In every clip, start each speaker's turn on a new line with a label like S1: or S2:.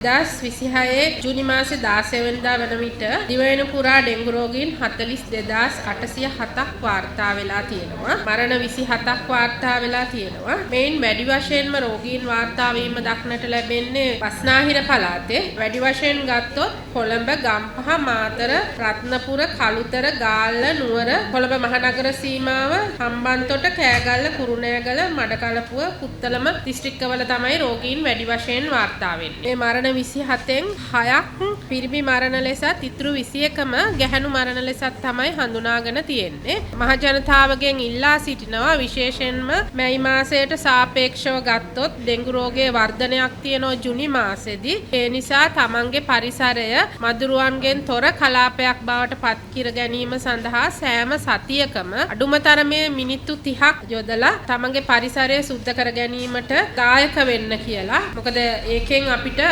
S1: 2026 ජූනි මාසේ 16 වෙනිදා වන විට දිවයින පුරා ඩෙන්ගු රෝගීන් 42807ක් වාර්තා වෙලා තියෙනවා. මරණ 27ක් වාර්තා වෙලා තියෙනවා. මේන් වැඩි වශයෙන්ම රෝගීන් වාර්තා වීම දක්නට ලැබෙන්නේ බස්නාහිර පළාතේ. වැඩි වශයෙන් ගත්තොත් කොළඹ, ගම්පහ, මාතර, රත්නපුර, කළුතර, ගාල්ල, නුවර, කොළඹ මහනගර සීමාව, හම්බන්තොට, කෑගල්ල, කුරුණෑගල, මඩකලපුව, පුත්තලම දිස්ත්‍රික්කවල තමයි රෝගීන් වැඩි වශයෙන් වාර්තා වෙන්නේ. මේ මරණ 27න් 6ක් පිරිමි මරණ ලෙසත් ඉතුරු 21ම ගැහැණු මරණ ලෙසත් තමයි හඳුනාගෙන තියෙන්නේ. මහ ජනතාවගෙන් ඉල්ලා සිටිනවා විශේෂයෙන්ම මැයි මාසයට සාපේක්ෂව ගත්තොත් ඩෙන්ගු රෝගයේ වර්ධනයක් තියෙනවා ජූනි මාසෙදී. ඒ නිසා තමන්ගේ පරිසරය මදුරුවන්ගෙන් තොර කලාපයක් බවට පත් කර ගැනීම සඳහා සෑම සතියකම අඩුම තරමේ මිනිත්තු 30ක් යොදලා තමන්ගේ පරිසරය සුද්ධ කර ගැනීමට දායක වෙන්න කියලා. මොකද ඒකෙන් අපිට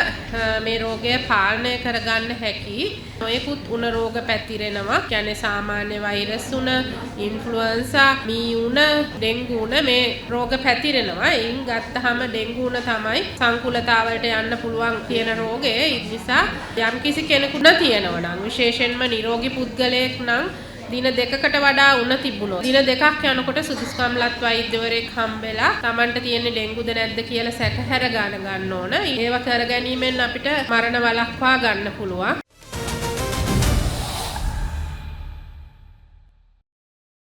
S1: මේ රෝගය පාලනය කරගන්න හැකි. නොයෙකුත් උණ රෝග පැතිරෙනවා. කියන්නේ සාමාන්‍ය වෛරස් උණ, ඉන්ෆ්ලුවෙන්සා, මී උණ, ඩෙන්ගු උණ මේ රෝග පැතිරෙනවා. එයින් ගත්තහම ඩෙන්ගු උණ තමයි සංකුලතාවලට යන්න පුළුවන් කියන රෝගය. ඒ නිසා යම්කිසි කෙනෙකුට තියෙනවා නම් විශේෂයෙන්ම නිරෝගී පුද්ගලයෙක් නම් දින දෙකකට වඩා උණ තිබුණොත් දින දෙකක් යනකොට සුදුසුකම්ලත් වෛද්‍යවරයෙක් හම්බෙලා Tamanට තියෙන ඩෙන්ගුද නැද්ද කියලා සැකහැර ගන්න ඕන. ඒව කර ගැනීමෙන් අපිට මරණ වළක්වා ගන්න පුළුවන්.